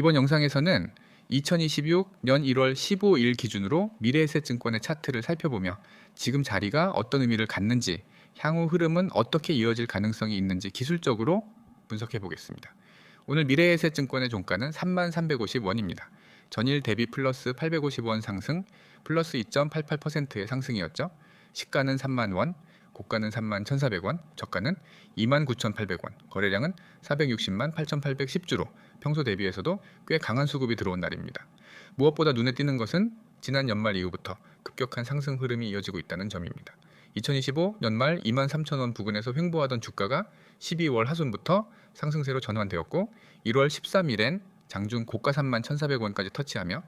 이번 영상에서는 2026년 1월 15일 기준으로 미래에셋증권의 차트를 살펴보며 지금 자리가 어떤 의미를 갖는지, 향후 흐름은 어떻게 이어질 가능성이 있는지 기술적으로 분석해 보겠습니다. 오늘 미래에셋증권의 종가는 3350원입니다. 전일 대비 플러스 850원 상승, 플러스 2.88%의 상승이었죠. 시가는 3만원, 고가는 31,400원, 저가는 29,800원, 거래량은 460만 8,810주로 평소 대비해서도 꽤 강한 수급이 들어온 날입니다. 무엇보다 눈에 띄는 것은 지난 연말 이후부터 급격한 상승 흐름이 이어지고 있다는 점입니다. 2025 연말 23,000원 부근에서 횡보하던 주가가 12월 하순부터 상승세로 전환되었고 1월 13일엔 장중 고가 31,400원까지 터치하며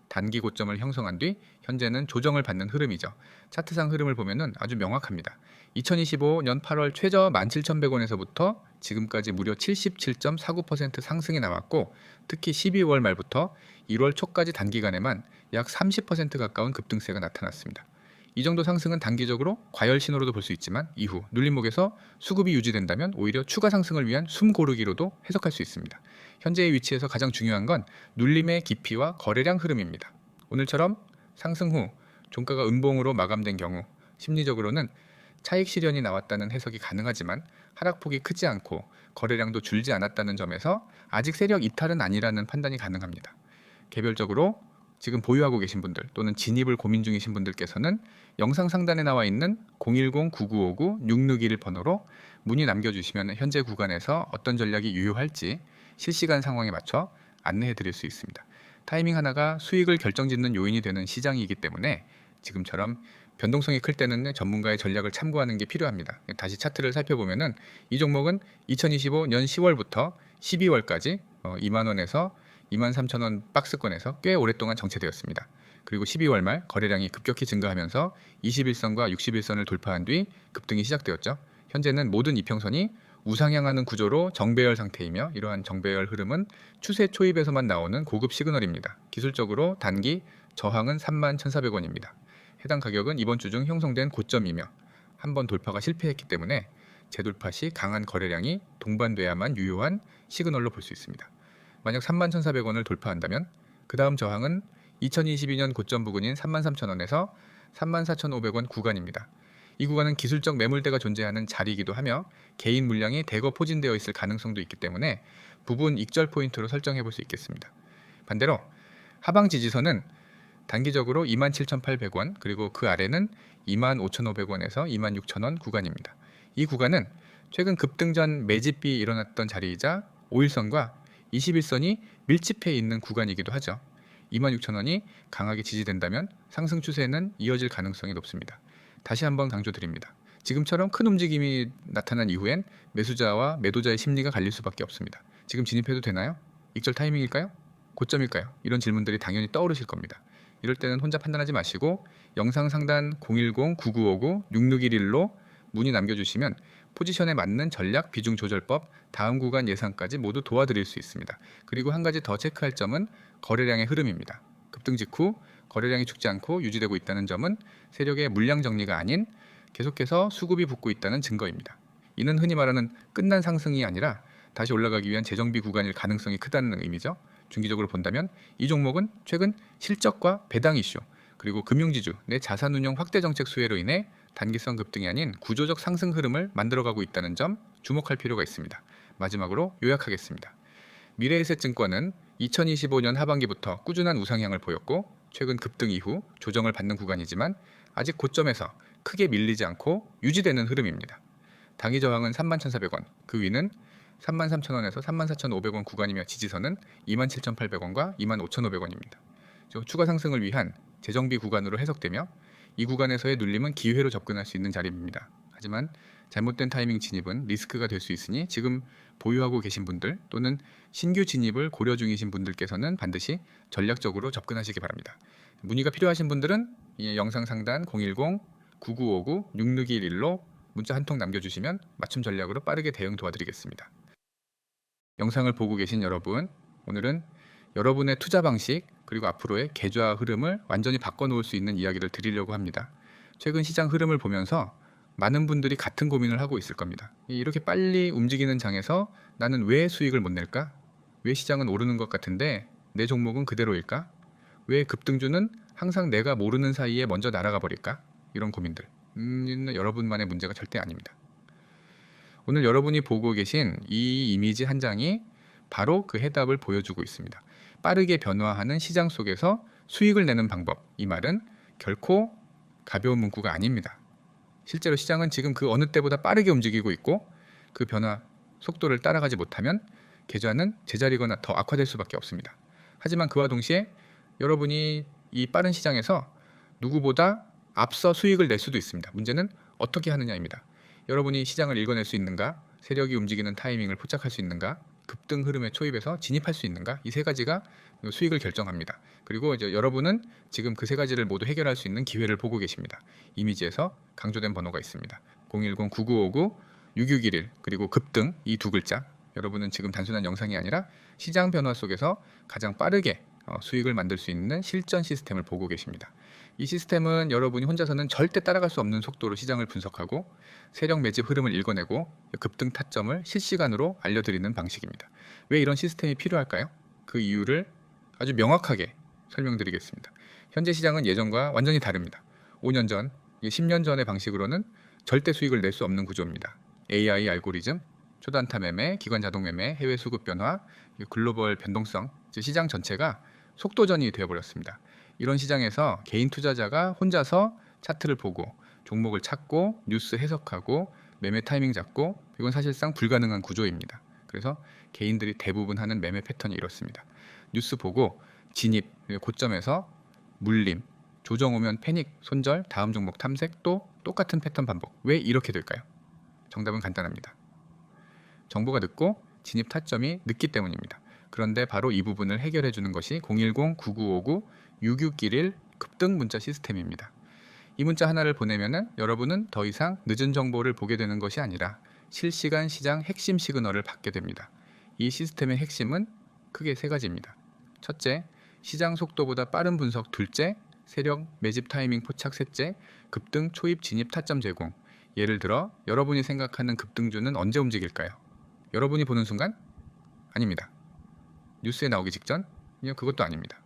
단기 고점을 형성한 뒤 현재는 조정을 받는 흐름이죠. 차트상 흐름을 보면은 아주 명확합니다. 2025년 8월 최저 17,100원에서부터 지금까지 무려 77.49% 상승이 나왔고 특히 12월 말부터 1월 초까지 단기간에만 약 30% 가까운 급등세가 나타났습니다. 이 정도 상승은 단기적으로 과열 신호로도 볼 수 있지만 이후 눌림목에서 수급이 유지된다면 오히려 추가 상승을 위한 숨 고르기로도 해석할 수 있습니다. 현재의 위치에서 가장 중요한 건 눌림의 깊이와 거래량 흐름입니다. 오늘처럼 상승 후 종가가 음봉으로 마감된 경우 심리적으로는 차익 실현이 나왔다는 해석이 가능하지만 하락폭이 크지 않고 거래량도 줄지 않았다는 점에서 아직 세력 이탈은 아니라는 판단이 가능합니다. 개별적으로 지금 보유하고 계신 분들 또는 진입을 고민 중이신 분들께서는 영상 상단에 나와 있는 010-9959-6621 번호로 문의 남겨주시면 현재 구간에서 어떤 전략이 유효할지 실시간 상황에 맞춰 안내해 드릴 수 있습니다. 타이밍 하나가 수익을 결정짓는 요인이 되는 시장이기 때문에 지금처럼 변동성이 클 때는 전문가의 전략을 참고하는 게 필요합니다. 다시 차트를 살펴보면은 이 종목은 2025년 10월부터 12월까지 2만원에서 23,000원 박스권에서 꽤 오랫동안 정체되었습니다. 그리고 12월 말 거래량이 급격히 증가하면서 21선과 61선을 돌파한 뒤 급등이 시작되었죠. 현재는 모든 이평선이 우상향하는 구조로 정배열 상태이며 이러한 정배열 흐름은 추세 초입에서만 나오는 고급 시그널입니다. 기술적으로 단기 저항은 31,400원입니다. 해당 가격은 이번 주 중 형성된 고점이며 한번 돌파가 실패했기 때문에 재돌파 시 강한 거래량이 동반돼야만 유효한 시그널로 볼 수 있습니다. 만약 31,400원을 돌파한다면 그 다음 저항은 2022년 고점 부근인 33,000원에서 34,500원 구간입니다. 이 구간은 기술적 매물대가 존재하는 자리이기도 하며 개인 물량이 대거 포진되어 있을 가능성도 있기 때문에 부분 익절 포인트로 설정해 볼 수 있겠습니다. 반대로 하방 지지선은 단기적으로 27,800원 그리고 그 아래는 25,500원에서 26,000원 구간입니다. 이 구간은 최근 급등 전 매집이 일어났던 자리이자 5일선과 21선이 밀집해 있는 구간이기도 하죠. 26,000원이 강하게 지지된다면 상승 추세는 이어질 가능성이 높습니다. 다시 한번 강조드립니다. 지금처럼 큰 움직임이 나타난 이후엔 매수자와 매도자의 심리가 갈릴 수밖에 없습니다. 지금 진입해도 되나요? 익절 타이밍일까요? 고점일까요? 이런 질문들이 당연히 떠오르실 겁니다. 이럴 때는 혼자 판단하지 마시고 영상 상단 010-9959-6611로 문의 남겨주시면 포지션에 맞는 전략 비중 조절법, 다음 구간 예상까지 모두 도와드릴 수 있습니다. 그리고 한 가지 더 체크할 점은 거래량의 흐름입니다. 급등 직후 거래량이 죽지 않고 유지되고 있다는 점은 세력의 물량 정리가 아닌 계속해서 수급이 붙고 있다는 증거입니다. 이는 흔히 말하는 끝난 상승이 아니라 다시 올라가기 위한 재정비 구간일 가능성이 크다는 의미죠. 중기적으로 본다면 이 종목은 최근 실적과 배당 이슈 그리고 금융지주 내 자산운용 확대 정책 수혜로 인해 단기성 급등이 아닌 구조적 상승 흐름을 만들어가고 있다는 점 주목할 필요가 있습니다. 마지막으로 요약하겠습니다. 미래에셋증권은 2025년 하반기부터 꾸준한 우상향을 보였고 최근 급등 이후 조정을 받는 구간이지만 아직 고점에서 크게 밀리지 않고 유지되는 흐름입니다. 단기 저항은 31,400원, 그 위는 33,000원에서 34,500원 구간이며 지지선은 27,800원과 25,500원입니다. 추가 상승을 위한 재정비 구간으로 해석되며 이 구간에서의 눌림은 기회로 접근할 수 있는 자리입니다. 하지만 잘못된 타이밍 진입은 리스크가 될 수 있으니 지금 보유하고 계신 분들 또는 신규 진입을 고려 중이신 분들께서는 반드시 전략적으로 접근하시기 바랍니다. 문의가 필요하신 분들은 이 영상 상단 010-9959-6621로 문자 한 통 남겨주시면 맞춤 전략으로 빠르게 대응 도와드리겠습니다. 영상을 보고 계신 여러분, 오늘은 여러분의 투자 방식 그리고 앞으로의 계좌 흐름을 완전히 바꿔놓을 수 있는 이야기를 드리려고 합니다. 최근 시장 흐름을 보면서 많은 분들이 같은 고민을 하고 있을 겁니다. 이렇게 빨리 움직이는 장에서 나는 왜 수익을 못 낼까? 왜 시장은 오르는 것 같은데 내 종목은 그대로일까? 왜 급등주는 항상 내가 모르는 사이에 먼저 날아가 버릴까? 이런 고민들. 여러분만의 문제가 절대 아닙니다. 오늘 여러분이 보고 계신 이 이미지 한 장이 바로 그 해답을 보여주고 있습니다. 빠르게 변화하는 시장 속에서 수익을 내는 방법. 이 말은 결코 가벼운 문구가 아닙니다. 실제로 시장은 지금 그 어느 때보다 빠르게 움직이고 있고 그 변화 속도를 따라가지 못하면 계좌는 제자리거나 더 악화될 수밖에 없습니다. 하지만 그와 동시에 여러분이 이 빠른 시장에서 누구보다 앞서 수익을 낼 수도 있습니다. 문제는 어떻게 하느냐입니다. 여러분이 시장을 읽어낼 수 있는가? 세력이 움직이는 타이밍을 포착할 수 있는가? 급등 흐름에 초입해서 진입할 수 있는가? 이 세 가지가 수익을 결정합니다. 그리고 이제 여러분은 지금 그 세 가지를 모두 해결할 수 있는 기회를 보고 계십니다. 이미지에서 강조된 번호가 있습니다. 010-9959-6611 그리고 급등 이 두 글자. 여러분은 지금 단순한 영상이 아니라 시장 변화 속에서 가장 빠르게 수익을 만들 수 있는 실전 시스템을 보고 계십니다. 이 시스템은 여러분이 혼자서는 절대 따라갈 수 없는 속도로 시장을 분석하고 세력 매집 흐름을 읽어내고 급등 타점을 실시간으로 알려드리는 방식입니다. 왜 이런 시스템이 필요할까요? 그 이유를 아주 명확하게 설명드리겠습니다. 현재 시장은 예전과 완전히 다릅니다. 5년 전, 10년 전의 방식으로는 절대 수익을 낼 수 없는 구조입니다. AI 알고리즘, 초단타 매매, 기관 자동 매매, 해외 수급 변화, 글로벌 변동성, 시장 전체가 속도전이 되어버렸습니다. 이런 시장에서 개인 투자자가 혼자서 차트를 보고 종목을 찾고 뉴스 해석하고 매매 타이밍 잡고 이건 사실상 불가능한 구조입니다. 그래서 개인들이 대부분 하는 매매 패턴이 이렇습니다. 뉴스 보고 진입, 고점에서 물림, 조정 오면 패닉, 손절, 다음 종목 탐색, 또 똑같은 패턴 반복. 왜 이렇게 될까요? 정답은 간단합니다. 정보가 늦고 진입 타점이 늦기 때문입니다. 그런데 바로 이 부분을 해결해 주는 것이 010-9959-6611 급등 문자 시스템입니다. 이 문자 하나를 보내면은 여러분은 더 이상 늦은 정보를 보게 되는 것이 아니라 실시간 시장 핵심 시그널을 받게 됩니다. 이 시스템의 핵심은 크게 세 가지입니다. 첫째, 시장 속도보다 빠른 분석. 둘째, 세력 매집 타이밍 포착. 셋째, 급등 초입 진입 타점 제공. 예를 들어 여러분이 생각하는 급등주는 언제 움직일까요? 여러분이 보는 순간? 아닙니다. 뉴스에 나오기 직전? 그것도 아닙니다.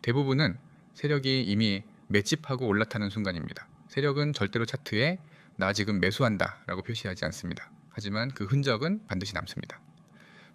대부분은 세력이 이미 매집하고 올라타는 순간입니다. 세력은 절대로 차트에 나 지금 매수한다 라고 표시하지 않습니다. 하지만 그 흔적은 반드시 남습니다.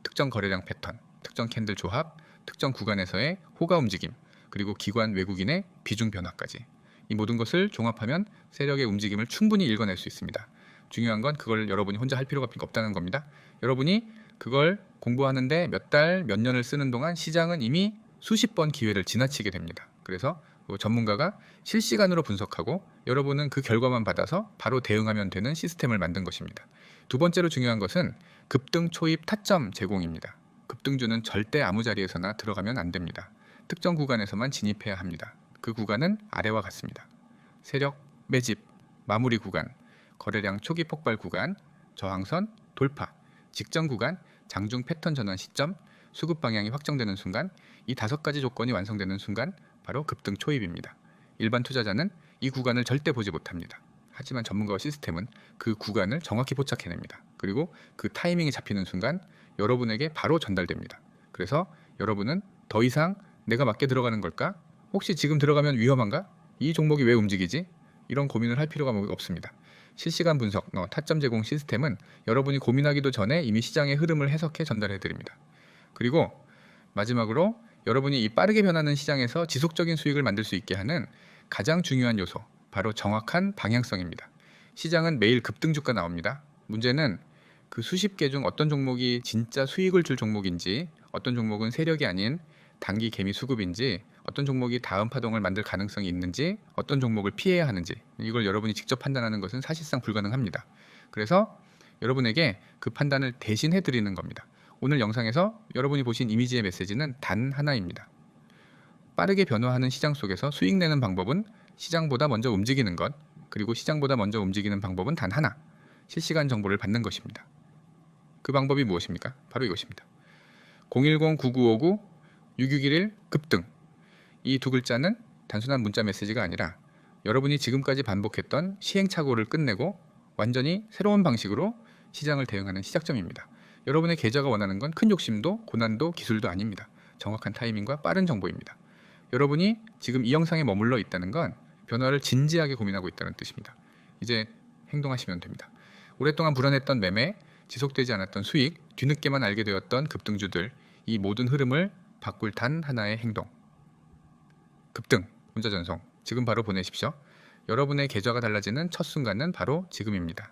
특정 거래량 패턴, 특정 캔들 조합, 특정 구간에서의 호가 움직임, 그리고 기관 외국인의 비중 변화까지 이 모든 것을 종합하면 세력의 움직임을 충분히 읽어낼 수 있습니다. 중요한 건 그걸 여러분이 혼자 할 필요가 없다는 겁니다. 여러분이 그걸 공부하는데 몇 달, 몇 년을 쓰는 동안 시장은 이미 수십 번 기회를 지나치게 됩니다. 그래서 전문가가 실시간으로 분석하고 여러분은 그 결과만 받아서 바로 대응하면 되는 시스템을 만든 것입니다. 두 번째로 중요한 것은 급등 초입 타점 제공입니다. 급등주는 절대 아무 자리에서나 들어가면 안 됩니다. 특정 구간에서만 진입해야 합니다. 그 구간은 아래와 같습니다. 세력, 매집, 마무리 구간, 거래량 초기 폭발 구간, 저항선, 돌파, 직전 구간, 장중 패턴 전환 시점, 수급 방향이 확정되는 순간, 이 5가지 조건이 완성되는 순간 바로 급등 초입입니다. 일반 투자자는 이 구간을 절대 보지 못합니다. 하지만 전문가와 시스템은 그 구간을 정확히 포착해냅니다. 그리고 그 타이밍이 잡히는 순간 여러분에게 바로 전달됩니다. 그래서 여러분은 더 이상 내가 맞게 들어가는 걸까? 혹시 지금 들어가면 위험한가? 이 종목이 왜 움직이지? 이런 고민을 할 필요가 없습니다. 실시간 분석, 타점 제공 시스템은 여러분이 고민하기도 전에 이미 시장의 흐름을 해석해 전달해 드립니다. 그리고 마지막으로 여러분이 이 빠르게 변하는 시장에서 지속적인 수익을 만들 수 있게 하는 가장 중요한 요소, 바로 정확한 방향성입니다. 시장은 매일 급등주가 나옵니다. 문제는 그 수십 개 중 어떤 종목이 진짜 수익을 줄 종목인지, 어떤 종목은 세력이 아닌 단기 개미 수급인지, 어떤 종목이 다음 파동을 만들 가능성이 있는지, 어떤 종목을 피해야 하는지, 이걸 여러분이 직접 판단하는 것은 사실상 불가능합니다. 그래서 여러분에게 그 판단을 대신 해드리는 겁니다. 오늘 영상에서 여러분이 보신 이미지의 메시지는 단 하나입니다. 빠르게 변화하는 시장 속에서 수익 내는 방법은 시장보다 먼저 움직이는 것, 그리고 시장보다 먼저 움직이는 방법은 단 하나, 실시간 정보를 받는 것입니다. 그 방법이 무엇입니까? 바로 이것입니다. 010-9959-6611 급등. 이 두 글자는 단순한 문자 메시지가 아니라 여러분이 지금까지 반복했던 시행착오를 끝내고 완전히 새로운 방식으로 시장을 대응하는 시작점입니다. 여러분의 계좌가 원하는 건 큰 욕심도 고난도 기술도 아닙니다. 정확한 타이밍과 빠른 정보입니다. 여러분이 지금 이 영상에 머물러 있다는 건 변화를 진지하게 고민하고 있다는 뜻입니다. 이제 행동하시면 됩니다. 오랫동안 불안했던 매매, 지속되지 않았던 수익, 뒤늦게만 알게 되었던 급등주들, 이 모든 흐름을 바꿀 단 하나의 행동. 급등, 문자 전송, 지금 바로 보내십시오. 여러분의 계좌가 달라지는 첫 순간은 바로 지금입니다.